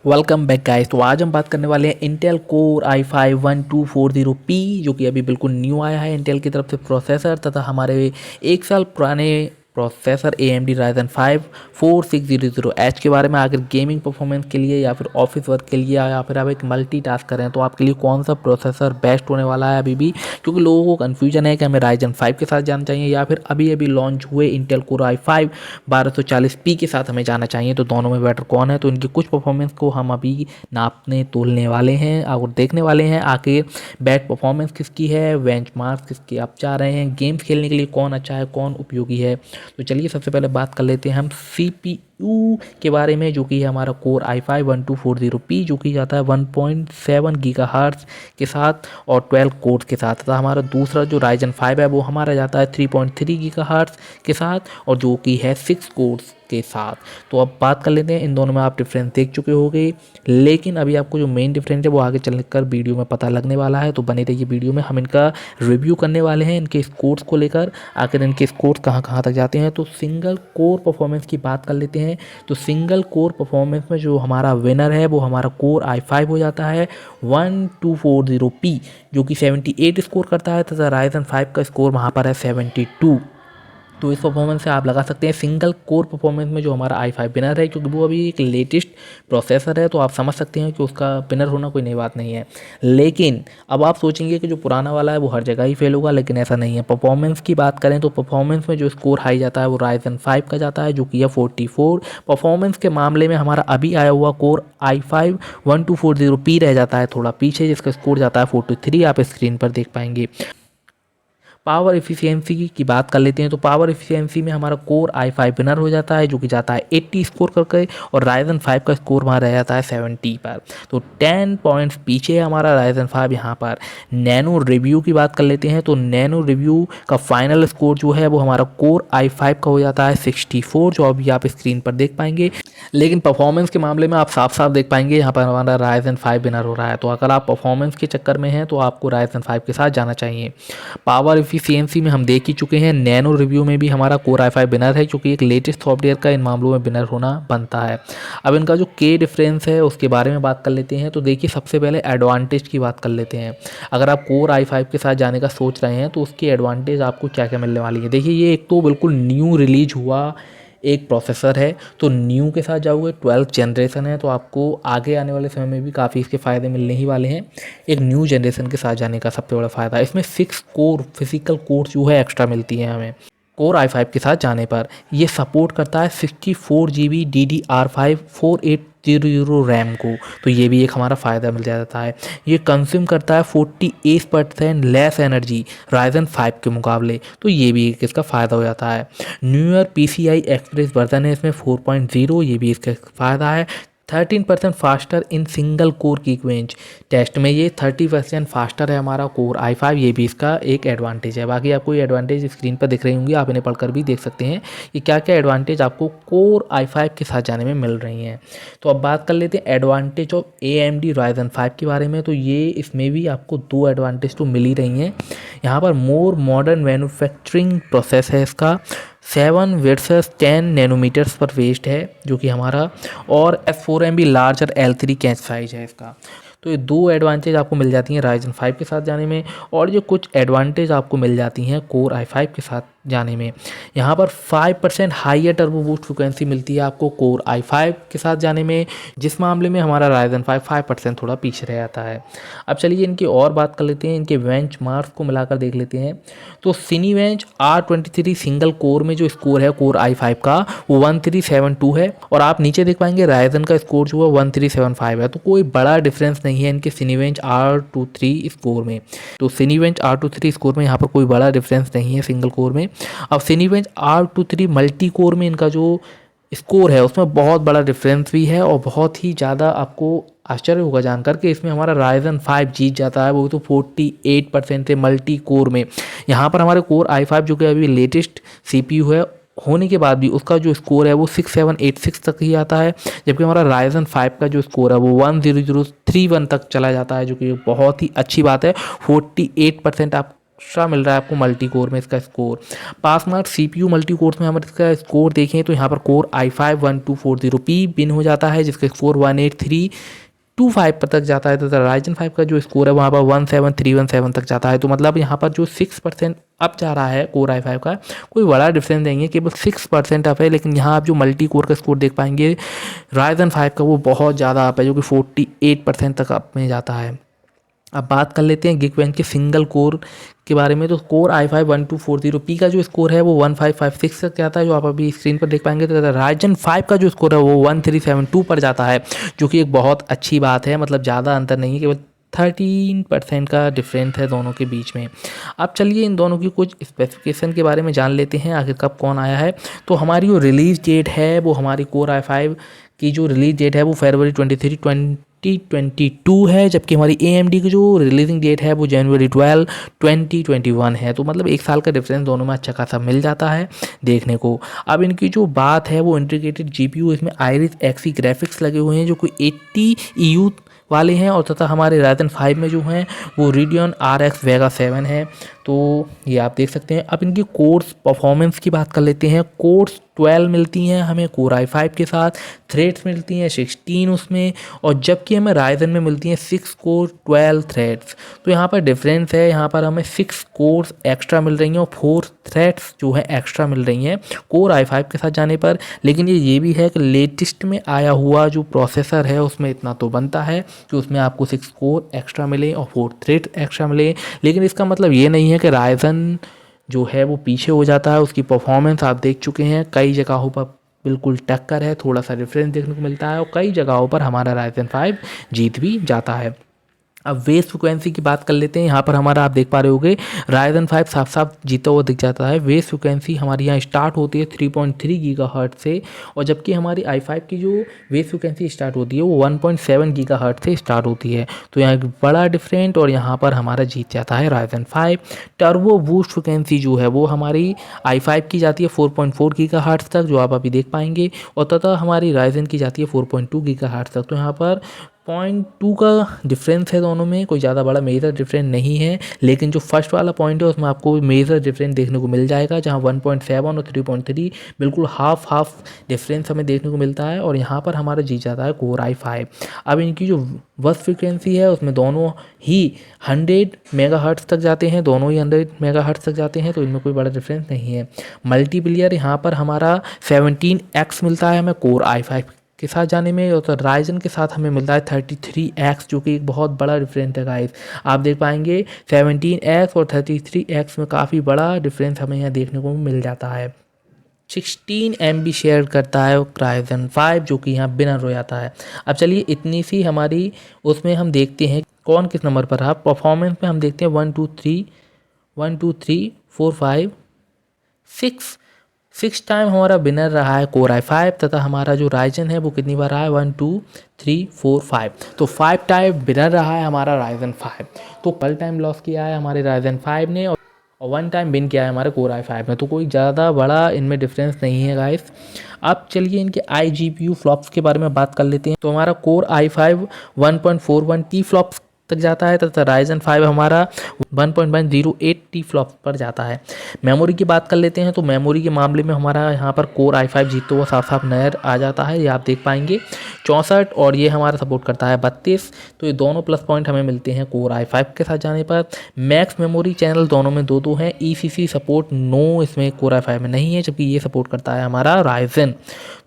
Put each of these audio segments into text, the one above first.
Welcome back guys. तो आज हम बात करने वाले हैं इंटेल कोर i5-1240P जो कि अभी बिल्कुल न्यू आया है इंटेल की तरफ से प्रोसेसर, तथा हमारे 1 साल पुराने प्रोसेसर AMD Ryzen 5 4600H के बारे में। अगर गेमिंग परफॉर्मेंस के लिए या फिर ऑफिस वर्क के लिए या फिर आप एक मल्टीटास्क करें तो आपके लिए कौन सा प्रोसेसर बेस्ट होने वाला है अभी भी, क्योंकि लोगों को कन्फ्यूजन है कि हमें Ryzen 5 के साथ जाना चाहिए या फिर अभी अभी लॉन्च हुए इंटेल कोर i5 1240P के साथ हमें जाना चाहिए। तो दोनों में बेटर कौन है, तो इनकी कुछ परफॉर्मेंस को हम अभी नापने तोलने वाले हैं और देखने वाले हैं आखिर बेस्ट परफॉर्मेंस किसकी है, बेंचमार्क किसके आप चाह रहे हैं, गेम्स खेलने के लिए कौन अच्छा है, कौन उपयोगी है। तो चलिए सबसे पहले बात कर लेते हैं हम CPU के बारे में, जो कि है हमारा कोर i5-1240P जो कि जाता है 1.7 गीगाहर्ट्ज़ के साथ और 12 कोर्स के साथ। तथा हमारा दूसरा जो Ryzen 5 है वो हमारा जाता है 3.3 गीगाहर्ट्ज़ के साथ और जो कि है 6 कोर्स के साथ। तो अब बात कर लेते हैं, इन दोनों में आप डिफरेंस देख चुके होंगे, लेकिन अभी आपको जो मेन डिफरेंस है वो आगे चलकर वीडियो में पता लगने वाला है। तो बने रहिए वीडियो में, हम इनका रिव्यू करने वाले हैं इनके स्कोर्स को लेकर, आखिर इनके स्कोर्स कहाँ कहाँ तक जाते हैं। तो सिंगल कोर परफॉर्मेंस की बात कर लेते हैं। तो सिंगल कोर परफॉर्मेंस में जो हमारा विनर है वो हमारा कोर i5 हो जाता है 1240P जो कि 78 स्कोर करता है, तथा Ryzen 5 का स्कोर वहाँ पर है 72। तो इस परफॉर्मेंस से आप लगा सकते हैं सिंगल कोर परफॉर्मेंस में जो हमारा i5 विनर है, क्योंकि वो अभी एक लेटेस्ट प्रोसेसर है, तो आप समझ सकते हैं कि उसका विनर होना कोई नई बात नहीं है। लेकिन अब आप सोचेंगे कि जो पुराना वाला है वो हर जगह ही फेल होगा, लेकिन ऐसा नहीं है। परफॉर्मेंस की बात करें तो परफॉर्मेंस में जो स्कोर हाई जाता है वो Ryzen 5 का जाता है जो कि है 44। परफॉर्मेंस के मामले में हमारा अभी आया हुआ कोर i5-1240P रह जाता है थोड़ा पीछे, जिसका स्कोर जाता है 43, आप स्क्रीन पर देख पाएंगे। पावर एफिशिएंसी की बात कर लेते हैं। तो पावर एफिशिएंसी में हमारा कोर i5 विनर हो जाता है जो कि जाता है 80 स्कोर करके, और Ryzen 5 का स्कोर वहाँ रह जाता है 70 पर। तो 10 पॉइंट्स पीछे है हमारा Ryzen 5 यहाँ पर। नैनो रिव्यू की बात कर लेते हैं। तो नैनो रिव्यू का फाइनल स्कोर जो है वो हमारा कोर i5 का हो जाता है 64, जो अभी आप स्क्रीन पर देख पाएंगे। लेकिन परफॉर्मेंस के मामले में आप साफ साफ देख पाएंगे यहाँ पर हमारा Ryzen 5 विनर हो रहा है। तो अगर आप परफॉर्मेंस के चक्कर में हैं तो आपको Ryzen 5 के साथ जाना चाहिए। पावर एफिशिएंसी में हम देख ही चुके हैं, नैनो रिव्यू में भी हमारा कोर i5 विनर है, क्योंकि एक लेटेस्ट सॉफ्टवेयर का इन मामलों में विनर होना बनता है। अब इनका जो के डिफरेंस है उसके बारे में बात कर लेते हैं। तो देखिए सबसे पहले एडवांटेज की बात कर लेते हैं। अगर आप कोर i5 के साथ जाने का सोच रहे हैं तो उसकी एडवांटेज आपको क्या क्या मिलने वाली है। देखिए ये एक तो बिल्कुल न्यू रिलीज हुआ एक प्रोसेसर है, तो न्यू के साथ जाओगे, 12th जनरेशन है, तो आपको आगे आने वाले समय में भी काफ़ी इसके फ़ायदे मिलने ही वाले हैं। एक न्यू जनरेशन के साथ जाने का सबसे बड़ा फ़ायदा इसमें 6 कोर फिजिकल कोर जो है एक्स्ट्रा मिलती है हमें। कोर i5 के साथ जाने पर ये सपोर्ट करता है 64 GB DDR5 4800 रैम को, तो ये भी एक हमारा फ़ायदा मिल जाता है। ये कंज्यूम करता है 48% लेस एनर्जी Ryzen 5 के मुकाबले, तो ये भी एक इसका फ़ायदा हो जाता है। न्यूयर PCI एक्सप्रेस वर्जन है इसमें 4.0, ये भी इसका फ़ायदा है। 13% faster in single core Geekbench test में ये 30% फास्टर है हमारा कोर i5, ये भी इसका एक एडवांटेज है। बाकी आपको ये एडवांटेज स्क्रीन पर दिख रही होंगी, आप इन्हें पढ़कर भी देख सकते हैं कि क्या क्या एडवांटेज आपको कोर i5 के साथ जाने में मिल रही हैं। तो अब बात कर लेते हैं एडवांटेज ऑफ AMD Ryzen 5 के बारे में। तो ये इसमें भी आपको 2 एडवांटेज तो मिल ही रही हैं। यहाँ पर मोर मॉडर्न मैन्युफैक्चरिंग प्रोसेस है इसका, 7 वर्सेस 10 नैनोमीटर्स पर वेस्ट है जो कि हमारा, और F4MB larger L3 catch size है इसका। तो ये 2 एडवांटेज आपको मिल जाती हैं Ryzen 5 के साथ जाने में, और जो कुछ एडवांटेज आपको मिल जाती हैं कोर i5 के साथ जाने में। यहाँ पर 5% हाइयर टर्बो बूस्ट फ्रिक्वेंसी मिलती है आपको कोर i5 के साथ जाने में, जिस मामले में हमारा Ryzen 5 5% थोड़ा पीछे रह जाता है। अब चलिए इनकी और बात कर लेते हैं, इनके बेंचमार्क्स को मिलाकर देख लेते हैं। तो सिनीबेंच R23 सिंगल कोर में जो स्कोर है कोर i5 का वो 1372 है, और आप नीचे देख पाएंगे Ryzen का स्कोर जो है 1375 है। तो कोई बड़ा डिफरेंस नहीं है इनके सिनीबेंच R23 स्कोर में। तो सिनीबेंच R23 स्कोर में यहाँ पर कोई बड़ा डिफरेंस नहीं है सिंगल कोर में। अब सिनीबेंच R23 मल्टी कोर में इनका जो स्कोर है उसमें बहुत बड़ा डिफरेंस भी है, और बहुत ही ज़्यादा आपको आश्चर्य होगा जानकर कि इसमें हमारा Ryzen 5 जीत जाता है, वो तो 48% से मल्टी कोर में। यहाँ पर हमारे कोर i5 जो कि अभी लेटेस्ट CPU है होने के बाद भी उसका जो स्कोर है वो 6786 तक ही आता है, जबकि हमारा Ryzen 5 का जो स्कोर है वो 10031 तक चला जाता है, जो कि बहुत ही अच्छी बात है। 48% आप एक्स्ट्रा मिल रहा है आपको मल्टी कोर में इसका स्कोर। पास मार्क CPU मल्टी कोर में हम इसका स्कोर देखें तो यहाँ पर कोर i5-1240P बिन हो जाता है, जिसका स्कोर 18325 पर तक जाता है, तथा राइजन 5 का जो स्कोर है वहाँ पर 17317 तक जाता है। तो मतलब यहाँ पर जो 6% अप जा रहा है कोर i5 का, कोई बड़ा डिफरेंस नहीं है, केवल 6% अप है। लेकिन यहाँ आप जो मल्टी कोर का स्कोर देख पाएंगे राइजन 5 का, वो बहुत ज़्यादा अप है, जो कि 48% तक अप में जाता है। अब बात कर लेते हैं Geekbench के सिंगल कोर के बारे में। तो कोर i5-1240P का जो स्कोर है वो 1556 तक जाता है, जो आप अभी स्क्रीन पर देख पाएंगे। तो राइजन 5 का जो स्कोर है वो 1372 पर जाता है, जो कि एक बहुत अच्छी बात है। मतलब ज़्यादा अंतर नहीं है, केवल 13% का डिफरेंस है दोनों के बीच में। अब चलिए इन दोनों की कुछ स्पेसिफिकेशन के बारे में जान लेते हैं, आखिर कब कौन आया है। तो हमारी जो रिलीज़ डेट है वो हमारी कोर i5 की जो रिलीज डेट है वो फरवरी 23, 2022 है, जबकि हमारी AMD की जो रिलीजिंग डेट है वो जनवरी 12, 2021 है। तो मतलब एक साल का डिफरेंस दोनों में अच्छा खासा मिल जाता है देखने को। अब इनकी जो बात है वो इंटीग्रेटेड GPU, इसमें आइरिस Xe ग्राफिक्स लगे हुए हैं जो कि 80 EU वाले हैं, और तथा हमारे राइजन 5 में जो हैं वो Radeon RX Vega 7 है। तो ये आप देख सकते हैं। अब इनकी कोर्स परफॉर्मेंस की बात कर लेते हैं। कोर्स 12 मिलती हैं हमें कोर i5 के साथ, थ्रेड्स मिलती हैं 16 उसमें, और जबकि हमें राइजन में मिलती हैं 6 कोर 12 थ्रेड्स। तो यहाँ पर डिफरेंस है, यहाँ पर हमें 6 कोर्स एक्स्ट्रा मिल रही हैं और 4 थ्रेड्स जो है एक्स्ट्रा मिल रही हैं कोर i5 के साथ जाने पर। लेकिन ये भी है कि लेटेस्ट में आया हुआ जो प्रोसेसर है उसमें इतना तो बनता है कि उसमें आपको 6 कोर एक्स्ट्रा मिले और 4 थ्रेड एक्स्ट्रा मिले। लेकिन इसका मतलब ये नहीं है कि राइजन जो है वो पीछे हो जाता है। उसकी परफॉर्मेंस आप देख चुके हैं, कई जगहों पर बिल्कुल टक्कर है, थोड़ा सा डिफरेंस देखने को मिलता है, और कई जगहों पर हमारा राइजन 5 जीत भी जाता है। अब वेव फ्रिक्वेंसी की बात कर लेते हैं। यहाँ पर हमारा आप देख पा रहे होंगे राइजन 5 साफ साफ जीता हुआ दिख जाता है। वेव फ्रिक्वेंसी हमारी यहाँ स्टार्ट होती है 3.3 गीगाहर्ट्ज़ से, और जबकि हमारी i5 की जो वेव फ्रिक्वेंसी स्टार्ट होती है वो 1.7 गीगाहर्ट्ज़ से स्टार्ट होती है। तो यहाँ एक बड़ा डिफरेंट, और यहाँ पर हमारा जीत जाता है राइजन 5। टर्बो बूस्ट फ्रिक्वेंसी जो है वो हमारी i5 की जाती है 4.4 गीगाहर्ट्ज़ तक, जो आप अभी देख पाएंगे, और तथा हमारी राइजन की जाती है 4.2 गीगाहर्ट्ज़ तक। तो यहाँ पर 0.2 का डिफरेंस है दोनों में, कोई ज़्यादा बड़ा मेजर डिफरेंस नहीं है। लेकिन जो फर्स्ट वाला पॉइंट है उसमें आपको मेजर डिफरेंस देखने को मिल जाएगा, जहां 1.7 और 3.3 बिल्कुल हाफ डिफरेंस हमें देखने को मिलता है, और यहाँ पर हमारा जीत जाता है कोर i5। अब इनकी जो बस फ्रिक्वेंसी है उसमें दोनों ही 100 मेगाहर्ट्ज़ तक जाते हैं, दोनों ही 100 मेगाहर्ट्ज़ तक जाते हैं, तो इनमें कोई बड़ा डिफरेंस नहीं है। मल्टीप्लेयर यहाँ पर हमारा 17x मिलता है हमें कोर i5 के साथ जाने में, और तो राइजन के साथ हमें मिलता है 33x, जो कि एक बहुत बड़ा डिफरेंस है गाइस। आप देख पाएंगे 17x और 33x में काफ़ी बड़ा डिफरेंस हमें यहाँ देखने को मिल जाता है। 16 MB शेयर करता है राइजन 5, जो कि यहाँ बिनर हो जाता है। अब चलिए इतनी सी हमारी उसमें हम देखते हैं कौन किस नंबर पर रहा। परफॉर्मेंस में हम देखते हैं 1 2 3 4 5 6 टाइम हमारा विनर रहा है कोर i5, तथा हमारा जो राइजन है वो कितनी बार रहा है 1 2 3 4 5। तो 5 टाइम विनर रहा है हमारा राइजन 5। तो कल टाइम लॉस किया है हमारे राइजन 5 ने, और 1 टाइम विन किया है हमारे कोर i5 में। तो कोई ज़्यादा बड़ा इनमें डिफरेंस नहीं है गाइस। अब चलिए इनके iGPU फ्लॉप्स के बारे में बात कर लेते हैं। तो हमारा कोर i5 1.41 T फ्लॉप्स तक जाता है, तथा राइजन 5 हमारा 1.108 T फ्लॉप पर जाता है। मेमोरी की बात कर लेते हैं। तो मेमोरी के मामले में हमारा यहाँ पर कोर i5 जीतता हुआ साफ साफ नज़र आ जाता है, ये आप देख पाएंगे 64, और ये हमारा सपोर्ट करता है 32। तो ये दोनों प्लस पॉइंट हमें मिलते हैं कोर i5 के साथ जाने पर। मैक्स मेमोरी चैनल दोनों में 2 हैं। ECC सपोर्ट नो इसमें कोर i5 में नहीं है, जबकि ये सपोर्ट करता है हमारा राइजन।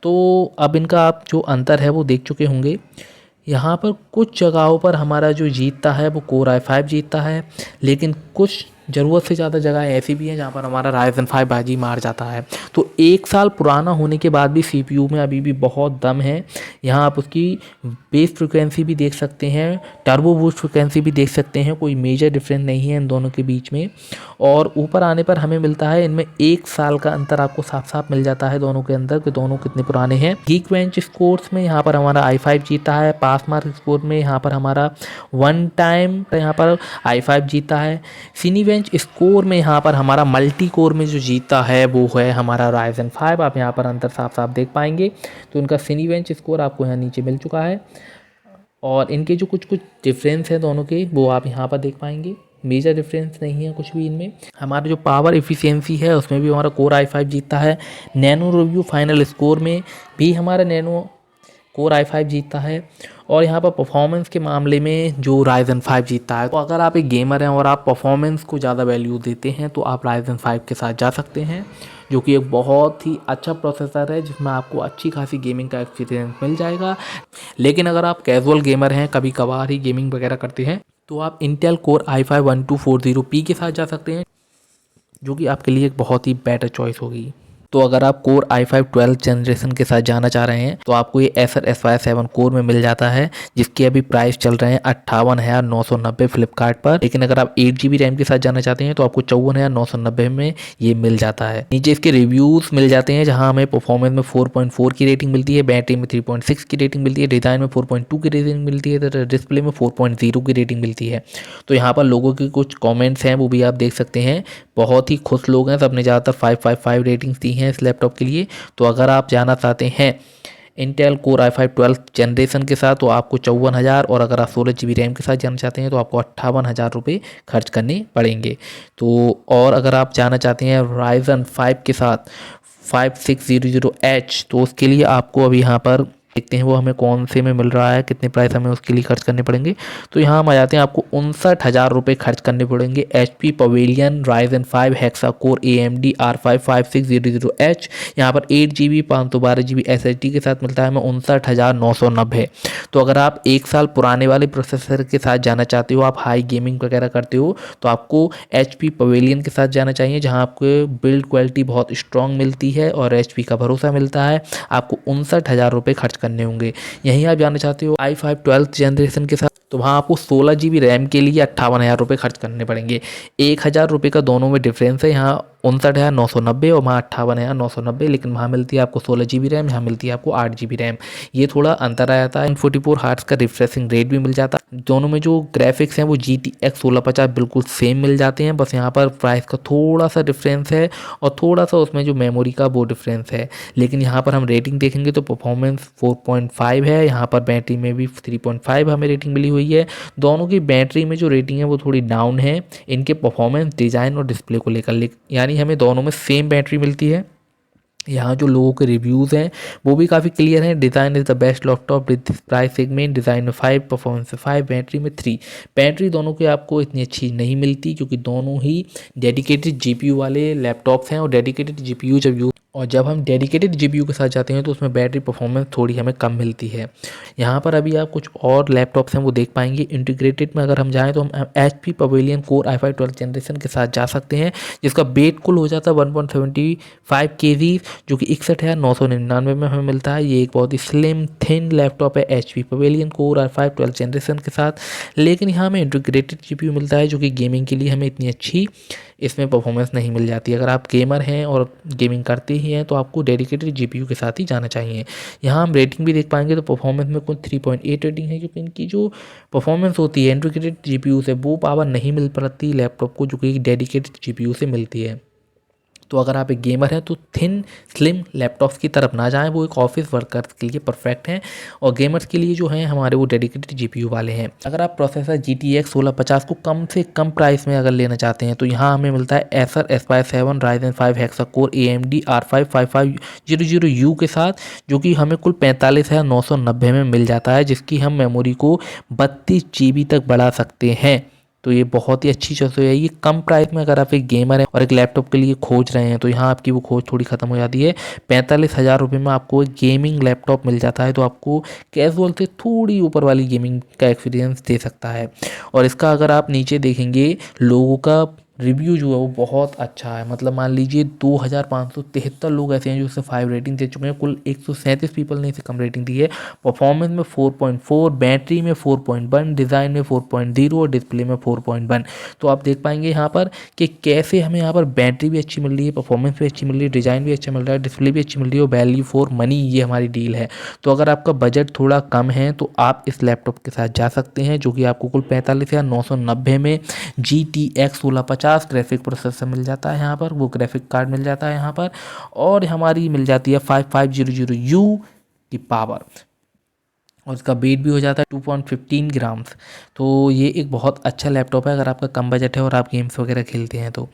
तो अब इनका आप जो अंतर है वो देख चुके होंगे। यहाँ पर कुछ जगहों पर हमारा जो जीतता है वो कोर i5 जीतता है, लेकिन कुछ ज़रूरत से ज़्यादा जगह ऐसी भी हैं जहाँ पर हमारा राइजन 5 बाजी मार जाता है। तो 1 साल पुराना होने के बाद भी CPU में अभी भी बहुत दम है। यहाँ आप उसकी बेस फ्रिक्वेंसी भी देख सकते हैं, टर्बो बूस्ट फ्रिक्वेंसी भी देख सकते हैं, कोई मेजर डिफरेंस नहीं है इन दोनों के बीच में। और ऊपर आने पर हमें मिलता है इनमें 1 साल का अंतर आपको साफ साफ मिल जाता है दोनों के अंदर, कि दोनों कितने पुराने हैं। Geekbench स्कोर्स में यहाँ पर हमारा i5 जीता है। पास मार्क स्कोर में यहाँ पर हमारा 1 टाइम यहाँ पर i5 जीता है। Cinebench स्कोर में यहाँ पर हमारा मल्टी कोर में जो जीता है वो है हमारा राइजन 5। आप यहाँ पर अंतर साफ साफ देख पाएंगे। तो इनका Cinebench स्कोर आपको यहाँ नीचे मिल चुका है, और इनके जो कुछ डिफरेंस है दोनों के वो आप यहाँ पर देख पाएंगे। मेजर डिफरेंस नहीं है कुछ भी इनमें। हमारा जो पावर एफिशिएंसी है उसमें भी हमारा कोर i5 जीतता है। नैनो रिव्यू फाइनल स्कोर में भी हमारा नैनो कोर i5 जीतता है। और यहाँ पर परफॉर्मेंस के मामले में जो राइजन 5 जीतता है। तो अगर आप एक गेमर हैं और आप परफॉर्मेंस को ज़्यादा वैल्यू देते हैं तो आप राइजन 5 के साथ जा सकते हैं, जो कि एक बहुत ही अच्छा प्रोसेसर है जिसमें आपको अच्छी खासी गेमिंग का एक्सपीरियंस मिल जाएगा। लेकिन अगर आप कैजुअल गेमर हैं, कभी कभार ही गेमिंग वगैरह करते हैं, तो आप इंटेल कोर i5 1240p के साथ जा सकते हैं, जो कि आपके लिए एक बहुत ही बेटर चॉइस होगी। तो अगर आप कोर i5 12th जनरेशन के साथ जाना चाह रहे हैं तो आपको ये एसर SY7 कोर में मिल जाता है, जिसके अभी प्राइस चल रहे हैं 58,990 फ्लिपकार्ट पर। लेकिन अगर आप 8 GB रैम के साथ जाना चाहते हैं तो आपको 54,990 में ये मिल जाता है। नीचे इसके रिव्यूज़ मिल जाते हैं, जहां हमें परफॉर्मेंस में 4.4 की रेटिंग मिलती है, बैटरी में 3.6 की रेटिंग मिलती है, डिज़ाइन में 4.2 की रेटिंग मिलती है, तो डिस्प्ले में 4.0 की रेटिंग मिलती है। तो यहाँ पर लोगों के कुछ कॉमेंट्स हैं वो भी आप देख सकते हैं। बहुत ही खुश लोग हैं, सबने ज़्यादातर 555 रेटिंग्स दी हैं इस लैपटॉप के लिए। तो अगर आप जाना चाहते हैं Intel core i5 12th generation के साथ तो आपको 54,000, और अगर आप 16 GB रैम के साथ जाना चाहते हैं तो आपको 58,000 रुपये खर्च करने पड़ेंगे। तो और अगर आप जाना चाहते हैं राइजन 5 के साथ 5600H, तो उसके लिए आपको अभी यहाँ पर देखते हैं वो हमें कौन से में मिल रहा है, कितने प्राइस हमें उसके लिए खर्च करने पड़ेंगे। तो यहाँ हम आ जाते हैं, आपको 59,000 रुपये खर्च करने पड़ेंगे HP pavilion Ryzen 5 hexa core AMD R5 5600H। यहाँ पर 8 GB 512 GB SSD के साथ मिलता है हमें 59,990। तो अगर आप 1 साल पुराने वाले प्रोसेसर के साथ जाना चाहते हो, आप हाई गेमिंग वगैरह करते हो, तो आपको HP पवेलियन के साथ जाना चाहिए, जहाँ आपको बिल्ड क्वालिटी बहुत स्ट्रॉन्ग मिलती है और HP का भरोसा मिलता है। आपको 59,000 रुपये खर्च करने होंगे। यहीं आप जाना चाहते हो i5 12th जनरेशन के साथ, तो वहाँ आपको 16 GB रैम के लिए 58,000 रुपये खर्च करने पड़ेंगे। 1,000 रुपये का दोनों में डिफरेंस है, यहाँ 59,990 और वहाँ 58,990। लेकिन वहाँ मिलती है आपको 16 GB रैम, यहाँ मिलती है आपको 8 GB रैम। ये थोड़ा अंतर आ जाता है। 44 हर्ट्ज का रिफ्रेशिंग रेट भी मिल जाता है। दोनों में जो ग्राफिक्स हैं वो GTX 1650 बिल्कुल सेम मिल जाते हैं, बस यहाँ पर प्राइस का थोड़ा सा डिफरेंस है और थोड़ा सा उसमें जो मेमोरी का वो डिफरेंस है। लेकिन यहाँ पर हम रेटिंग देखेंगे तो परफॉर्मेंस 4.5 है, यहाँ पर बैटरी में भी 3.5 हमें रेटिंग मिली हुई है। दोनों की बैटरी में जो रेटिंग है वो थोड़ी डाउन है, इनके परफॉर्मेंस, डिज़ाइन और डिस्प्ले को लेकर, यानी हमें दोनों में सेम बैटरी मिलती है। यहाँ जो लोगों के रिव्यूज़ हैं वो भी काफ़ी क्लियर हैं। Design is the best laptop with this price segment, design में 5, परफॉर्मेंस में 5, बैटरी में 3। बैटरी दोनों की आपको इतनी अच्छी नहीं मिलती, क्योंकि दोनों ही डेडिकेटेड GPU वाले लैपटॉप्स हैं, और डेडिकेटेड GPU जब हम डेडिकेटेड GPU के साथ जाते हैं तो उसमें बैटरी परफॉर्मेंस थोड़ी हमें कम मिलती है। यहाँ पर अभी आप कुछ और लैपटॉप्स हैं वो देख पाएंगे। इंटीग्रेटेड में अगर हम जाएँ तो हम HP pavilion core i5 12th generation के साथ जा सकते हैं, जिसका वेट कुल हो जाता है 1.75 kg, जो कि 61,999 में हमें मिलता है। ये एक बहुत ही स्लिम थिन लैपटॉप है HP pavilion core i5 12th generation के साथ। लेकिन यहाँ हमें इंटीग्रेटेड GPU मिलता है, जो कि गेमिंग के लिए हमें इतनी अच्छी इसमें परफॉर्मेंस नहीं मिल जाती। अगर आप गेमर हैं और गेमिंग करते ही हैं तो आपको डेडिकेटेड GPU के साथ ही जाना चाहिए। यहाँ हम रेटिंग भी देख पाएंगे तो परफॉर्मेंस में कुछ 3.8 रेटिंग है, क्योंकि इनकी जो परफॉर्मेंस होती है इंटीग्रेटेड GPU से वो पावर नहीं मिल पाती लैपटॉप को, जो कि डेडिकेटेड GPU से मिलती है। तो अगर आप एक गेमर हैं तो थिन स्लिम लैपटॉप्स की तरफ ना जाएं, वो एक ऑफिस वर्कर्स के लिए परफेक्ट हैं, और गेमर्स के लिए जो हैं हमारे वो डेडिकेटेड GPU वाले हैं। अगर आप प्रोसेसर GTX 1650 को कम से कम प्राइस में अगर लेना चाहते हैं तो यहाँ हमें मिलता है Acer SY7 Ryzen 5 hexa core AMD R5 5500U के साथ, जो कि हमें कुल 45,990 में मिल जाता है, जिसकी हम मेमोरी को 32 GB तक बढ़ा सकते हैं। तो ये बहुत ही अच्छी चीज़ है। ये कम प्राइस में अगर आप एक गेमर हैं और एक लैपटॉप के लिए खोज रहे हैं तो यहाँ आपकी वो खोज थोड़ी ख़त्म हो जाती है। 45,000 रुपये में आपको एक गेमिंग लैपटॉप मिल जाता है, तो आपको कैजुअल से थोड़ी ऊपर वाली गेमिंग का एक्सपीरियंस दे सकता है। और इसका अगर आप नीचे देखेंगे लोगों का रिव्यू जो है वो बहुत अच्छा है। मतलब मान लीजिए 2,573 लोग ऐसे हैं जो इसे 5 रेटिंग दे चुके हैं, कुल 137 पीपल ने इसे कम रेटिंग दी है। परफॉर्मेंस में 4.4, बैटरी में 4.1, डिज़ाइन में 4.0 और डिस्प्ले में 4.1। तो आप देख पाएंगे यहाँ पर कि कैसे हमें यहाँ पर बैटरी भी अच्छी मिल रही है, परफॉर्मेंस भी अच्छी मिल रही है, डिज़ाइन भी अच्छा मिल रहा है, डिस्प्ले भी अच्छी मिल रही है, और वैल्यू फॉर मनी ये हमारी डील है। तो अगर आपका बजट थोड़ा कम है तो आप इस लैपटॉप के साथ जा सकते हैं, जो कि आपको कुल 45,990 में GTX 1650 ग्राफिक प्रोसेसर मिल जाता है। यहाँ पर वो ग्राफिक कार्ड मिल जाता है यहाँ पर, और हमारी मिल जाती है 5500U की पावर। और इसका वेट भी हो जाता है 2.15 ग्राम्स। तो ये एक बहुत अच्छा लैपटॉप है अगर आपका कम बजट है और आप गेम्स वगैरह खेलते हैं तो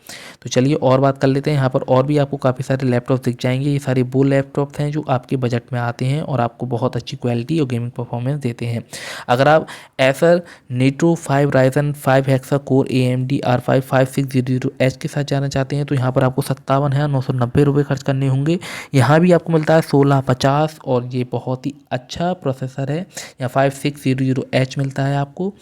चलिए और बात कर लेते हैं। यहाँ पर और भी आपको काफ़ी सारे लैपटॉप दिख जाएंगे। ये सारे वो लैपटॉप्स हैं जो आपके बजट में आते हैं और आपको बहुत अच्छी क्वालिटी और गेमिंग परफॉर्मेंस देते हैं। अगर आप Acer Nitro 5 Ryzen 5 hexa core AMD R5 5600H के साथ जाना चाहते हैं तो यहाँ पर आपको 57,990 रुपये खर्च करने होंगे। यहाँ भी आपको मिलता है 1650 और ये बहुत ही अच्छा प्रोसेसर है। यहाँ 5600H मिलता है आपको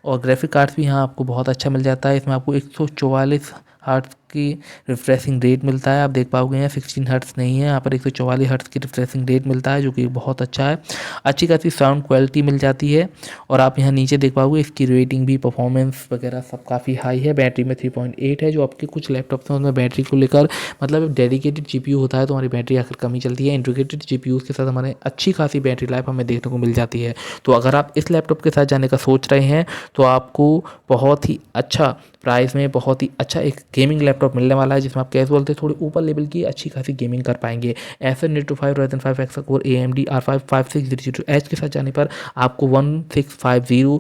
और ग्राफिक कार्ड्स भी यहाँ आपको बहुत अच्छा मिल जाता है। इसमें आपको 144 हर्ट्ज़ की रिफ्रेशिंग रेट मिलता है। आप देख पाओगे यहाँ 16 हर्ट्ज़ नहीं है, यहाँ पर 144 हर्ट्ज़ की रिफ्रेशिंग रेट मिलता है जो कि बहुत अच्छा है। अच्छी खासी साउंड क्वालिटी मिल जाती है और आप यहाँ नीचे देख पाओगे इसकी रेटिंग भी, परफॉर्मेंस वगैरह सब काफ़ी हाई है। बैटरी में 3.8 है, जो आपके कुछ लैपटॉप्स हैं उसमें बैटरी को लेकर मतलब डेडिकेटेड GPU होता है तो हमारी बैटरी आखिर कम ही चलती है। इंटीग्रेटेड GPUs के साथ हमारे अच्छी खासी बैटरी लाइफ हमें देखने को मिल जाती है। तो अगर आप इस लैपटॉप के साथ जाने का सोच रहे हैं तो आपको बहुत ही अच्छा प्राइस में बहुत ही अच्छा एक गेमिंग लैपटॉप मिलने वाला है जिसमें आप कैजुअल से थोड़ी ऊपर लेवल की अच्छी खासी गेमिंग कर पाएंगे। Acer Nitro 5 Ryzen 5 hexa core AMD R5 5600H के साथ जाने पर आपको 1650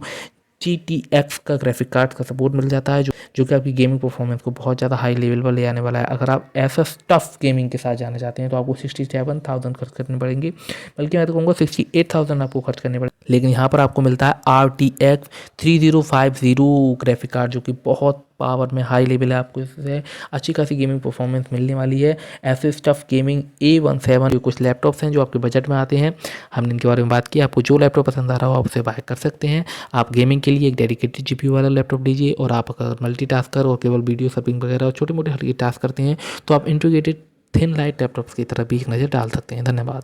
GTX का ग्राफिक कार्ड का सपोर्ट मिल जाता है जो कि आपकी गेमिंग परफॉर्मेंस को बहुत ज़्यादा हाई लेवल पर ले आने वाला है। अगर आप ऐसा टफ गेमिंग के साथ जाना चाहते हैं तो आपको 67,000 खर्च करने पड़ेंगे, बल्कि मैं तो कहूँगा 68,000 आपको खर्च करने पड़ेंगे। लेकिन यहाँ पर आपको मिलता है RTX 3050 ग्राफिक कार्ड जो कि बहुत पावर में हाई लेवल है। आपको इससे अच्छी खासी गेमिंग परफॉर्मेंस मिलने वाली है। ऐसे स्टफ गेमिंग A17 कुछ लैपटॉप्स हैं जो आपके बजट में आते हैं, हमने इनके बारे में बात की। आपको जो लैपटॉप पसंद आ रहा हो आप उसे बाय कर सकते हैं। आप गेमिंग के लिए एक डेडिकेटेड GPU वाला लैपटॉप लीजिए और आप अगर मल्टीटास्कर और केवल वीडियो शॉपिंग वगैरह और छोटे मोटे हल्के टास्क करते हैं तो आप इंटीग्रेटेड थिन लाइट लैपटॉप्स की तरफ भी एक नज़र डाल सकते हैं। धन्यवाद।